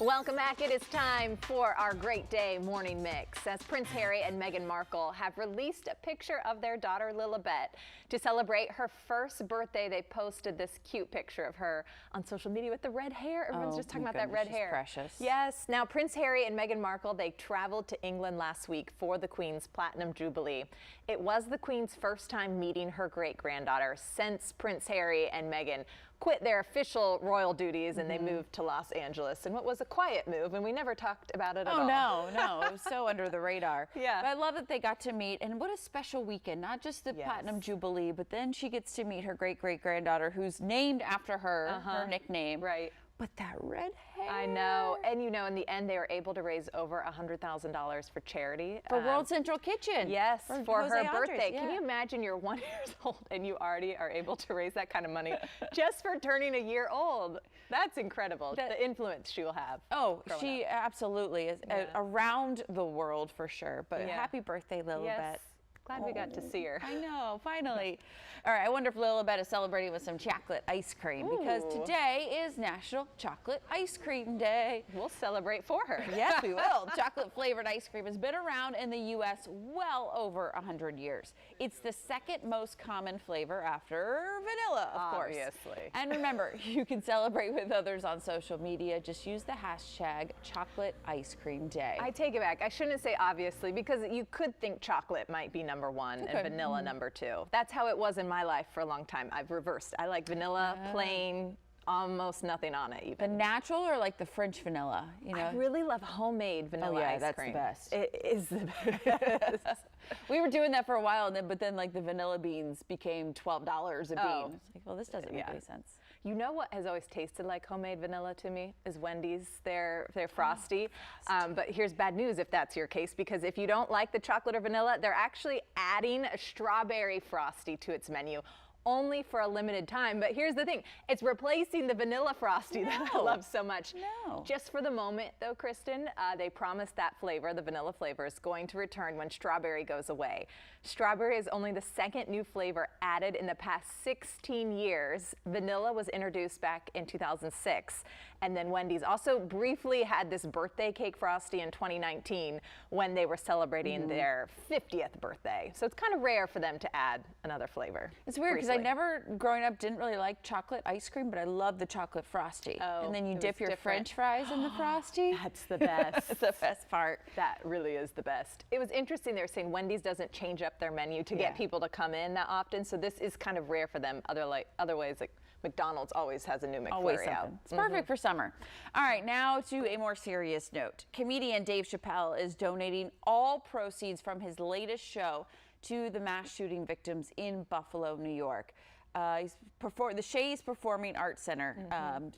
Welcome back. It is time for our Great Day Morning Mix as Prince Harry and Meghan Markle have released a picture of their daughter Lilibet. To celebrate her first birthday, they posted this cute picture of her on social media with the red hair. Everyone's just talking about that red hair. Precious. Yes. Now, Prince Harry and Meghan Markle, they traveled to England last week for the Queen's Platinum Jubilee. It was the Queen's first time meeting her great-granddaughter since Prince Harry and Meghan quit their official royal duties and they moved to Los Angeles in what was a quiet move, and we never talked about it at all. Oh, no, it was so under the radar. Yeah. But I love that they got to meet, and what a special weekend, not just the Platinum Jubilee, but then she gets to meet her great-great-granddaughter, who's named after her, her nickname. Right. But that red hair. I know. And you know, in the end, they were able to raise over $100,000 for charity. For World Central Kitchen. Yes, for her Jose birthday. Andres, yeah. Can you imagine you're 1 year old and you already are able to raise that kind of money just for turning a year old? That's incredible, the influence she will have. Oh, she absolutely is around the world for sure. But happy birthday, Lilibet. Yes. Glad we got to see her. I know, finally. All right, I wonder if Lilibet is celebrating with some chocolate ice cream because today is National Chocolate Ice Cream Day. We'll celebrate for her. Yes, we will. Chocolate flavored ice cream has been around in the U.S. well over 100 years. It's the second most common flavor after vanilla, of course. Obviously. And remember, you can celebrate with others on social media. Just use the hashtag Chocolate Ice Cream Day. I take it back. I shouldn't say obviously because you could think chocolate might be number one and vanilla number two. That's how it was in my life for a long time. I've reversed. I like vanilla, plain, almost nothing on it even. The natural or like the French vanilla? You know? I really love homemade vanilla ice that's cream. the best. It is the best. We were doing that for a while, but then like the vanilla beans became $12 a bean. It's like, well, this doesn't make any sense. You know what has always tasted like homemade vanilla to me is Wendy's, their Frosty. But here's bad news if that's your case, because if you don't like the chocolate or vanilla, they're actually adding a strawberry Frosty to its menu. Only for a limited time, but here's the thing, it's replacing the vanilla Frosty that I love so much. No. Just for the moment though, Kristen, they promised that flavor, the vanilla flavor, is going to return when strawberry goes away. Strawberry is only the second new flavor added in the past 16 years. Vanilla was introduced back in 2006, and then Wendy's also briefly had this birthday cake Frosty in 2019 when they were celebrating their 50th birthday. So it's kind of rare for them to add another flavor. It's weird because I never, growing up, didn't really like chocolate ice cream, but I love the chocolate Frosty. Oh, and then you dip your French fries in the Frosty. That's the best. It's the best part. That really is the best. It was interesting, they were saying Wendy's doesn't change up their menu to get people to come in that often, so this is kind of rare for them. Other ways, like McDonald's always has a new McFlurry out. It's perfect for summer. All right, now to a more serious note. Comedian Dave Chappelle is donating all proceeds from his latest show to the mass shooting victims in Buffalo, New York. The Shays Performing Arts Center,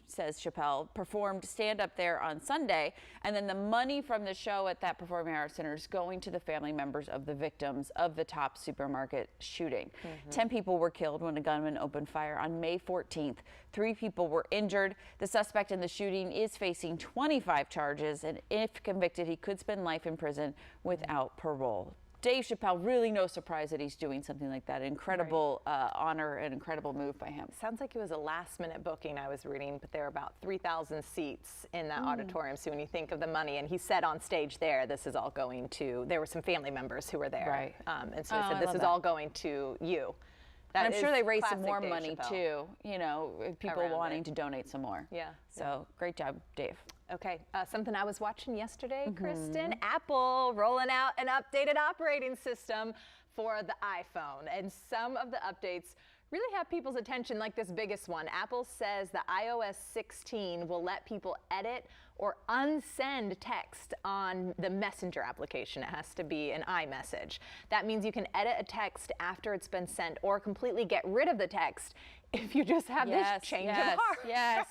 says Chappelle, performed stand-up there on Sunday, and then the money from the show at that Performing Arts Center is going to the family members of the victims of the Top supermarket shooting. 10 people were killed when a gunman opened fire on May 14th. 3 people were injured. The suspect in the shooting is facing 25 charges, and if convicted, he could spend life in prison without parole. Dave Chappelle, really no surprise that he's doing something like that. Incredible honor and incredible move by him. Sounds like it was a last-minute booking I was reading, but there are about 3,000 seats in that auditorium. So when you think of the money, and he said on stage there, this is all going to, there were some family members who were there. Right. And so he said, this is all going to you. And I'm sure they raised some more money too, you know, people wanting to donate some more. Yeah. So great job, Dave. Okay, something I was watching yesterday, Kristen, Apple rolling out an updated operating system for the iPhone. And some of the updates really have people's attention, like this biggest one. Apple says the iOS 16 will let people edit or unsend text on the Messenger application. It has to be an iMessage. That means you can edit a text after it's been sent or completely get rid of the text if you just have this change of heart. Yes.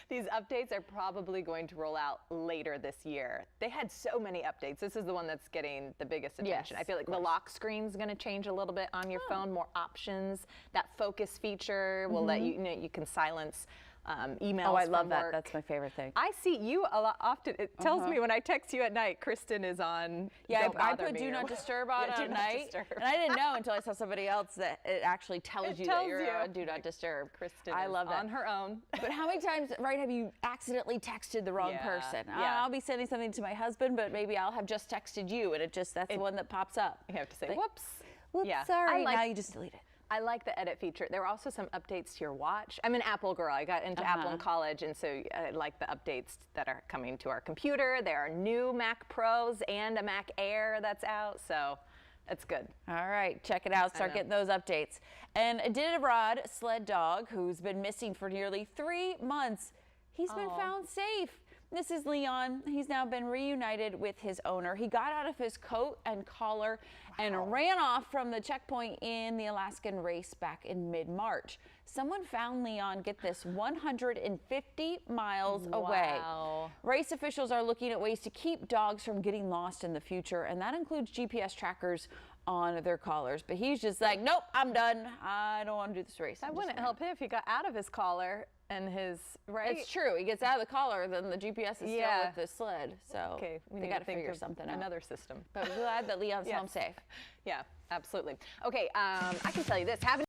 These updates are probably going to roll out later this year. They had so many updates. This is the one that's getting the biggest attention. I feel like the lock screen's going to change a little bit on your phone, more options. That focus feature will let you, you can silence emails. Oh, I love from that. work. That's my favorite thing. I see you a lot often. It tells me when I text you at night, Kristen is on. Yeah, Don't I bother put me do or not what- disturb on Yeah, do at not night. disturb. And I didn't know until I saw somebody else that it actually tells you that tells you're you. on do not disturb. Kristen I is love that. on her own. But how many times, right, have you accidentally texted the wrong Yeah, person? yeah. I'll be sending something to my husband, but maybe I'll have just texted you, and that's the one that pops up. You have to say, Like, whoops. Whoops, Yeah. sorry. I Now like, you just delete it. I like the edit feature. There were also some updates to your watch. I'm an Apple girl. I got into Apple in college, and so I like the updates that are coming to our computer. There are new Mac Pros and a Mac Air that's out, so it's good. All right, check it out. Start getting those updates. And Iditarod sled dog, who's been missing for nearly 3 months, he's been found safe. This is Leon. He's now been reunited with his owner. He got out of his coat and collar and ran off from the checkpoint in the Alaskan race back in mid-March. Someone found Leon, get this, 150 miles away. Race officials are looking at ways to keep dogs from getting lost in the future, and that includes GPS trackers on their collars. But he's just like, nope, I'm done. I don't want to do this race. That wouldn't help him if he got out of his collar and his, right? It's true. He gets out of the collar, then the GPS is still with the sled. So Okay, we they need got to to think figure of something out. another system. But we're glad that Leon's home safe. Yeah, absolutely. Okay, I can tell you this. Having